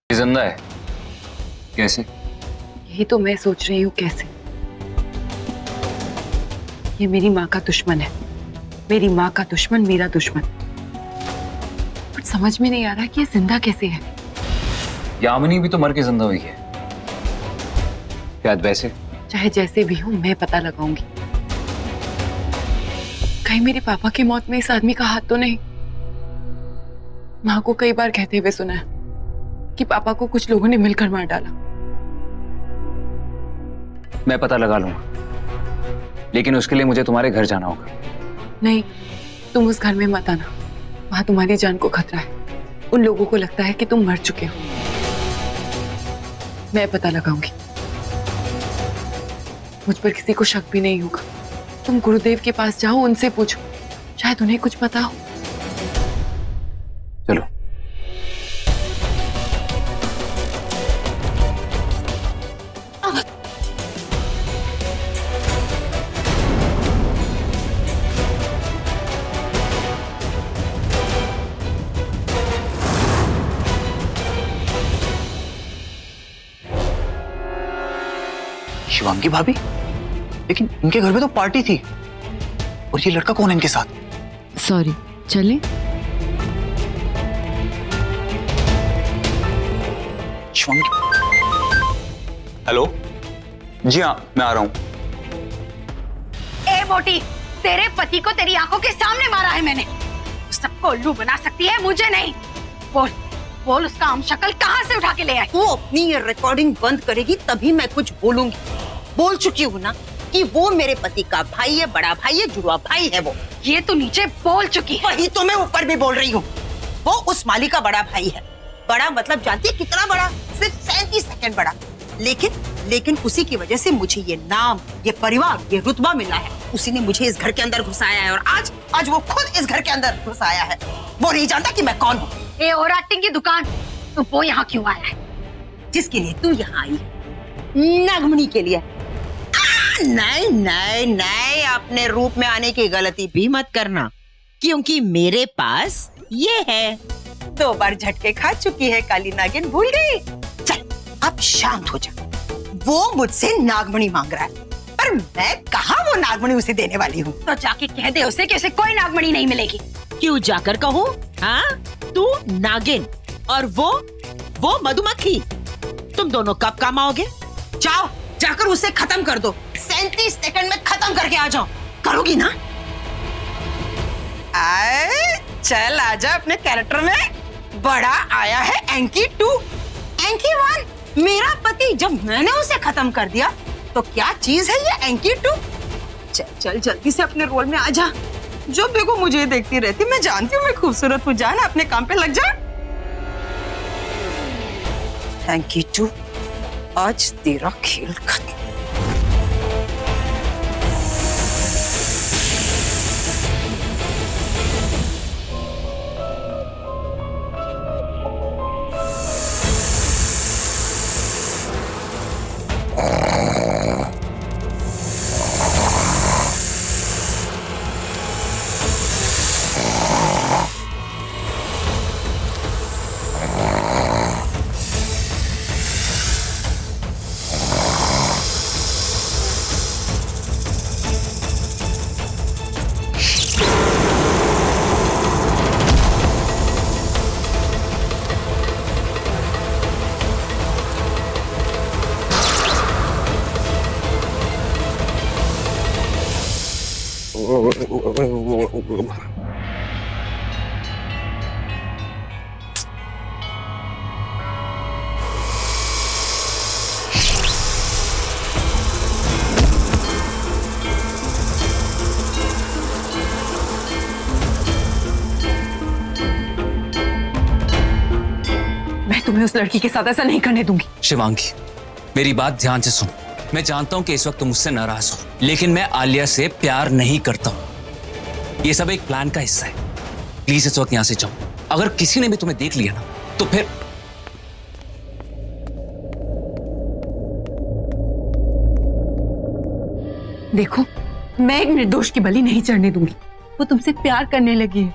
जिंदा है? कैसे? यही तो मैं सोच रही हूँ, कैसे? ये मेरी माँ का दुश्मन है, मेरी माँ का दुश्मन मेरा दुश्मन। पर समझ में नहीं आ रहा कि ये जिंदा कैसे है। यामिनी भी तो मर के जिंदा हुई है शायद। वैसे चाहे जैसे भी हो, मैं पता लगाऊंगी। कहीं मेरे पापा की मौत में इस आदमी का हाथ तो नहीं। माँ को कई बार कहते हुए सुना है कि पापा को कुछ लोगों ने मिलकर मार डाला। मैं पता लगा लूंगा, लेकिन उसके लिए मुझे तुम्हारे घर जाना होगा। नहीं, तुम उस घर में मत आना। वहां तुम्हारी जान को खतरा है। उन लोगों को लगता है कि तुम मर चुके हो। मैं पता लगाऊंगी। मुझ पर किसी को शक भी नहीं होगा। तुम गुरुदेव के पास जाओ, उनसे पूछो, शायद उन्हें कुछ पता हो। चलो। शिवांगी भाभी, लेकिन इनके घर में तो पार्टी थी और ये लड़का कौन है इनके साथ? सॉरी, चले? शिवांगी, हेलो, जी हाँ, मैं आ रहा हूँ। ए मोटी, तेरे पति को तेरी आंखों के सामने मारा है मैंने। सबको उल्लू बना सकती है, मुझे नहीं। बोल बोल, उसका आम शक्ल कहाँ से उठा के ले आई? वो अपनी ये रिकॉर्डिंग बंद करेगी तभी मैं कुछ बोलूंगी। बोल चुकी हूँ ना कि वो मेरे पति का भाई है, बड़ा भाई है, जुड़वा भाई है वो। ये तो नीचे बोल चुकी है। वही तो मैं ऊपर भी बोल रही हूँ। वो उस माली का बड़ा भाई है। बड़ा मतलब जानती है कितना बड़ा? सिर्फ 37 सेकंड बड़ा। लेकिन उसी की वजह से मुझे ये नाम, ये परिवार, ये रुतबा मिला है। उसी ने मुझे इस घर के अंदर घुसाया है और आज वो खुद इस घर के अंदर घुसाया है। वो नहीं जानता कि मैं कौन हूँ। ए और एक्टिंग की दुकान, तो वो यहाँ क्यों आया है? जिसके लिए तू यहाँ आई, नागमणि के लिए। नहीं, अपने रूप में आने की गलती भी मत करना, क्योंकि मेरे पास ये है। 2 बार झटके खा चुकी है काली नागिन, भूल गई? चल अब शांत हो जा। वो मुझसे नागमणि मांग रहा है, पर मैं कहाँ वो नागमणि उसे देने वाली हूँ। तो जाके कह दे उसे कि उसे कोई नागमणि नहीं मिलेगी। क्यों जाकर कहूँ? हाँ, तू नागिन और वो मधुमक्खी, तुम दोनों कब काम आओगे? जाओ, जाकर उसे खत्म कर दो। 37 सेकंड में खत्म करके आ जाओ। करोगी ना? चल आजा अपने कैरेक्टर में। बड़ा आया है एंकी 2, एंकी 1। मेरा पति, जब मैंने उसे खत्म कर दिया तो क्या चीज है ये एंकी 2? चल जल्दी से अपने रोल में आ जा। जब देखो मुझे देखती रहती। मैं जानती हूँ मैं खूबसूरत हूँ। जाना अपने काम पे लग जा। एंकी 2, आज तेरा खेल खत्म। मैं तुम्हें उस लड़की के साथ ऐसा नहीं करने दूंगी। शिवांगी, मेरी बात ध्यान से सुनो। मैं जानता हूं कि इस वक्त तुम मुझसे नाराज हो, लेकिन मैं आलिया से प्यार नहीं करता हूं। ये सब एक प्लान का हिस्सा है। प्लीज इस वक्त यहां से जाओ। अगर किसी ने भी तुम्हें देख लिया ना, तो फिर देखो, मैं एक निर्दोष की बलि नहीं चढ़ने दूंगी। वो तुमसे प्यार करने लगी है।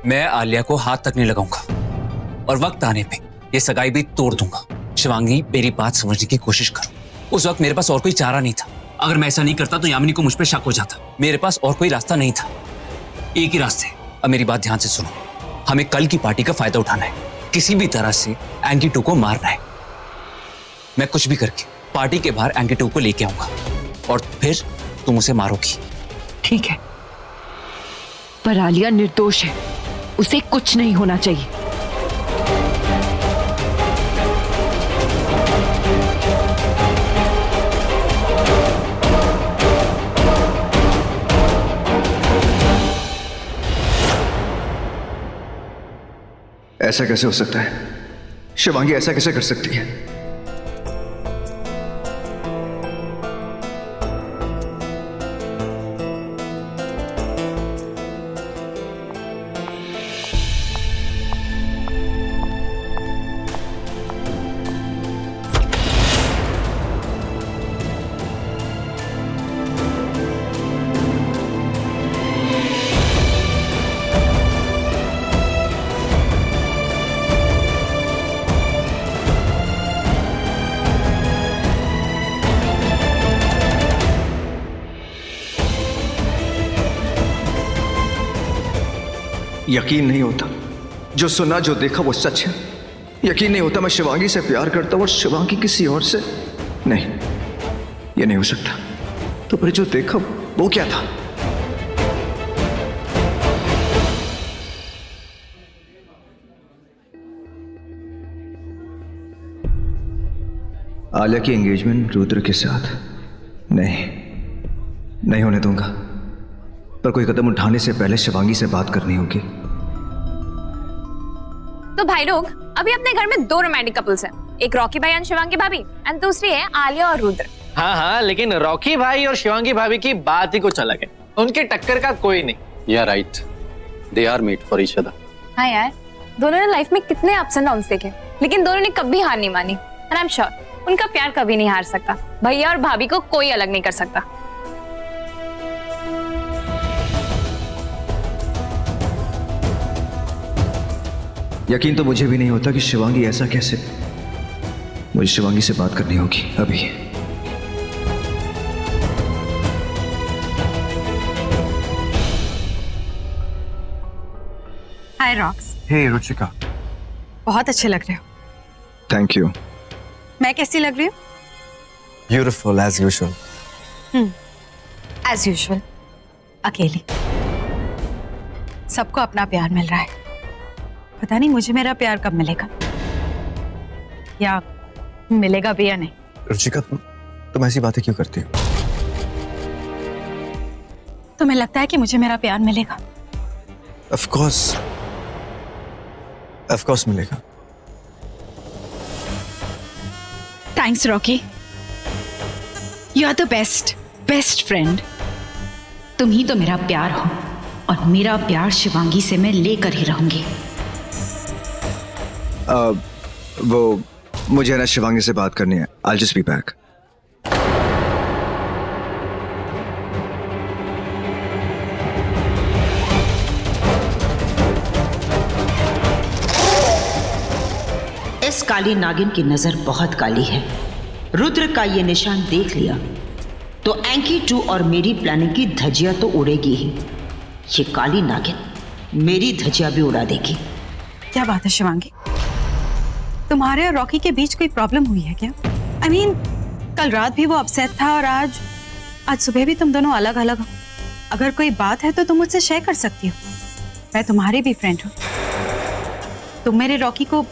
मैं आलिया को हाथ तक नहीं लगाऊंगा और वक्त आने पे ये सगाई भी तोड़ दूंगा। शिवांगी, मेरी बात समझने की कोशिश करो। उस वक्त मेरे पास और कोई चारा नहीं था। अगर मैं ऐसा नहीं करता तो यामिनी को मुझ पर शक हो जाता। मेरे पास और कोई रास्ता नहीं था, एक ही रास्ते। अब मेरी बात ध्यान से सुनो, हमें कल की पार्टी का फायदा उठाना है, किसी भी तरह से एंकी 2 को मारना है। मैं कुछ भी करके पार्टी के बाहर एंकी 2 को लेके आऊंगा और फिर तुम उसे मारोगी। ठीक है, पर आलिया निर्दोष है, उसे कुछ नहीं होना चाहिए। ऐसा कैसे हो सकता है? शिवांगी ऐसा कैसे कर सकती है? यकीन नहीं होता, जो सुना जो देखा वो सच है। यकीन नहीं होता मैं शिवांगी से प्यार करता हूं और शिवांगी किसी और से। नहीं, ये नहीं हो सकता। तो फिर जो देखा वो क्या था? आलिया की एंगेजमेंट रुद्र के साथ? नहीं होने दूंगा। पर कोई कदम उठाने से पहले शिवांगी से बात करनी होगी। तो भाई लोग, अभी अपने घर में 2 रोमांटिक कपल्स हैं, एक रॉकी भाई एंड शिवांगी भाभी, एंड दूसरी है आलिया और रुद्र। हाँ, लेकिन रॉकी भाई और शिवांगी भाभी की बात ही कुछ अलग है। उनकी टक्कर का कोई नहीं। Yeah right, they are made for each other. हाँ यार, दोनों ने लाइफ में कितने अप्स एंड डाउन्स देखे, लेकिन दोनों ने कभी हार नहीं मानी। एंड आई एम श्योर उनका प्यार कभी नहीं हार सकता। भैया और भाभी को कोई अलग नहीं कर सकता। यकीन तो मुझे भी नहीं होता कि शिवांगी ऐसा कैसे। मुझे शिवांगी से बात करनी होगी अभी। Hi Rocks. हे रुचिका। बहुत अच्छे लग रहे हो। Thank you. मैं कैसी लग रही हूँ? Beautiful as usual. As usual, अकेली। सबको अपना प्यार मिल रहा है। पता नहीं मुझे मेरा प्यार कब मिलेगा, या मिलेगा भी या नहीं। रुचिका, तुम ऐसी बातें क्यों करती हो? तुम्हें लगता है कि मुझे मेरा प्यार मिलेगा? ऑफ कोर्स मिलेगा। Thanks Rocky, you are the best friend. तुम ही तो मेरा प्यार हो, और मेरा प्यार शिवांगी से मैं लेकर ही रहूंगी। वो मुझे ना शिवांगी से बात करनी है। I'll just be back. इस काली नागिन की नजर बहुत काली है। रुद्र का ये निशान देख लिया तो एंकी 2 और मेरी प्लानिंग की धज्जियां तो उड़ेगी ही, ये काली नागिन मेरी धज्जियां भी उड़ा देगी। क्या बात है शिवांगी, तुम्हारे और रॉकी के बीच कोई प्रॉब्लम हुई है क्या? I mean, कल रात भी वो अपसेट था और आज सुबह भी तुम दोनों अलग अलग हो। अगर कोई बात है तो तुम मुझसे शेयर कर सकती हो। मैं तुम्हारी भी फ्रेंड हूँ। तुम मेरे रॉकी को,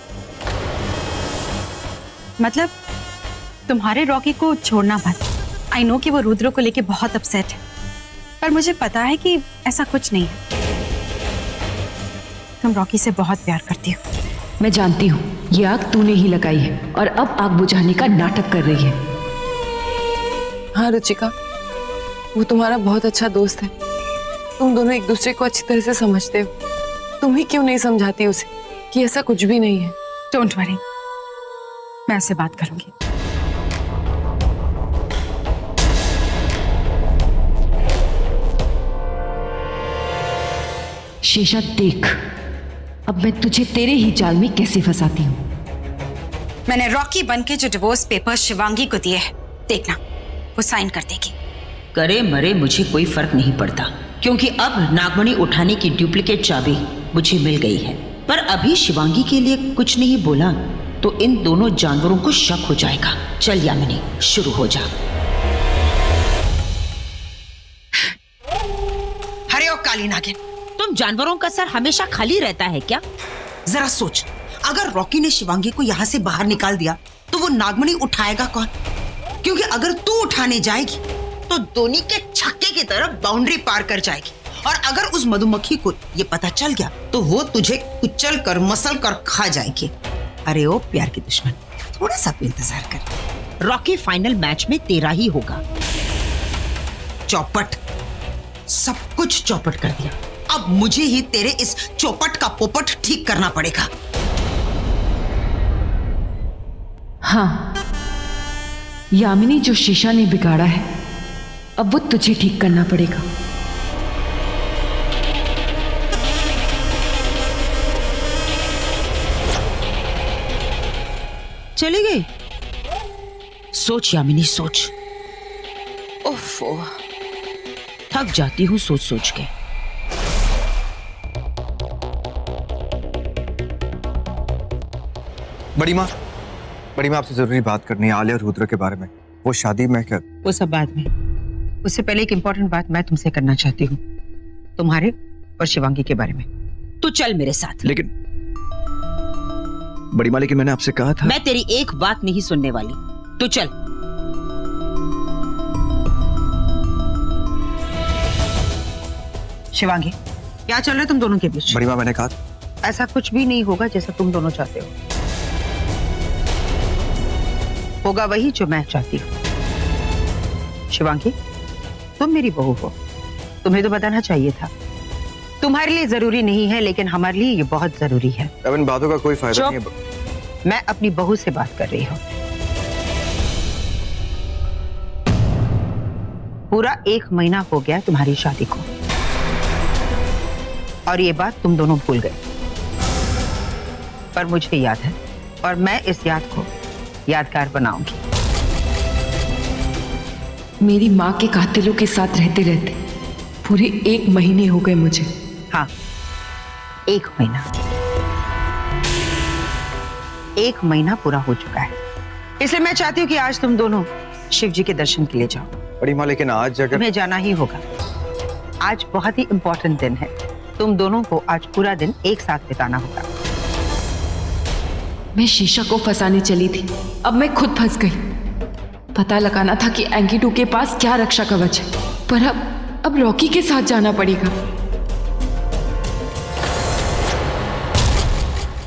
मतलब तुम्हारे रॉकी को छोड़ना मत। आई नो कि वो रुद्र को लेके बहुत अपसेट है, पर मुझे पता है कि ऐसा कुछ नहीं है। तुम रॉकी से बहुत प्यार करती हो। मैं जानती हूँ ये आग तूने ही लगाई है और अब आग बुझाने का नाटक कर रही है। हाँ रुचिका, वो तुम्हारा बहुत अच्छा दोस्त है। तुम दोनों एक दूसरे को अच्छी तरह से समझते हो। तुम ही क्यों नहीं समझाती उसे कि ऐसा कुछ भी नहीं है? डोंट वरी, मैं उससे बात करूंगी। शेषा देख, अब मैं तुझे तेरे ही जाल में कैसे फंसाती हूँ। मैंने रॉकी बन के जो डिवोर्स पेपर शिवांगी को दिए है, देखना वो साइन कर देगी। करे मरे मुझे कोई फर्क नहीं पड़ता, क्योंकि अब नागमणि उठाने की डुप्लीकेट चाबी मुझे मिल गई है। पर अभी शिवांगी के लिए कुछ नहीं बोला तो इन दोनों जानवरों को शक हो जाएगा। चल यामिनी, शुरू हो जा। अरे ओ काली नागिन, तुम जानवरों का सर हमेशा खाली रहता है क्या? जरा सोच, अगर रॉकी ने शिवांगी को यहाँ से बाहर निकाल दिया तो वो नागमणि उठाएगा कौन? क्योंकि अगर तू उठाने जाएगी तो धोनी के छक्के की तरफ बाउंड्री पार कर जाएगी, और अगर उस मधुमक्खी को ये पता चल गया तो वो तुझे कुचल कर मसल कर खा जाएगी। अरे ओ प्यार की दुश्मन, थोड़ा सा भी इंतजार कर। रॉकी फाइनल मैच में तेरा ही होगा। चौपट, सब कुछ चौपट कर दिया। अब मुझे ही तेरे इस चौपट का पोपट ठीक करना पड़ेगा। हाँ, यामिनी, जो शीशा ने बिगाड़ा है अब वो तुझे ठीक करना पड़ेगा। चली गई? सोच यामिनी, सोच। ओफो, थक जाती हूँ सोच सोच के। बड़ी माँ आपसे जरूरी बात करनी है आलिया और रुद्र के बारे में। वो शादी में क्या? वो सब बाद में। उससे पहले एक इम्पोर्टेंट बात मैं तुमसे करना चाहती हूँ, तुम्हारे और शिवांगी के बारे में। तू चल मेरे साथ। लेकिन बड़ी माँ, लेकिन मैंने आपसे कहा था। मैं तेरी एक बात नहीं सुनने वाली, तू चल। शिवांगी, क्या चल रहा है तुम दोनों के बीच? बड़ी माँ, मैंने कहा ऐसा कुछ भी नहीं होगा जैसा तुम दोनों चाहते हो। होगा वही जो मैं चाहती हूँ। शिवांगी, तुम मेरी बहू हो, तुम्हें तो बताना चाहिए था। तुम्हारे लिए जरूरी नहीं है, लेकिन हमारे लिए ये बहुत जरूरी है। अब इन बातों का कोई फायदा नहीं है। मैं अपनी बहू से बात कर रही हूँ। पूरा 1 महीना हो गया तुम्हारी शादी को, और ये बात तुम दोनों भूल गए। पर मुझे याद है, और मैं इस याद को यादगार बनाऊंगी। मेरी माँ के कातिलों के साथ रहते रहते पूरे 1 महीने हो गए मुझे। हाँ, 1 महीना। 1 महीना पूरा हो चुका है, इसलिए मैं चाहती हूँ कि आज तुम दोनों शिव जी के दर्शन के लिए जाओ। बड़ी माँ, लेकिन आज अगर तुम्हें जाना ही होगा। आज बहुत ही इम्पोर्टेंट दिन है, तुम दोनों को आज पूरा दिन एक साथ बिताना होगा। मैं शीशा को फंसाने चली थी, अब मैं खुद फंस गई। पता लगाना था कि एंकी 2 के पास क्या रक्षा कवच है, पर अब रॉकी के साथ जाना पड़ेगा।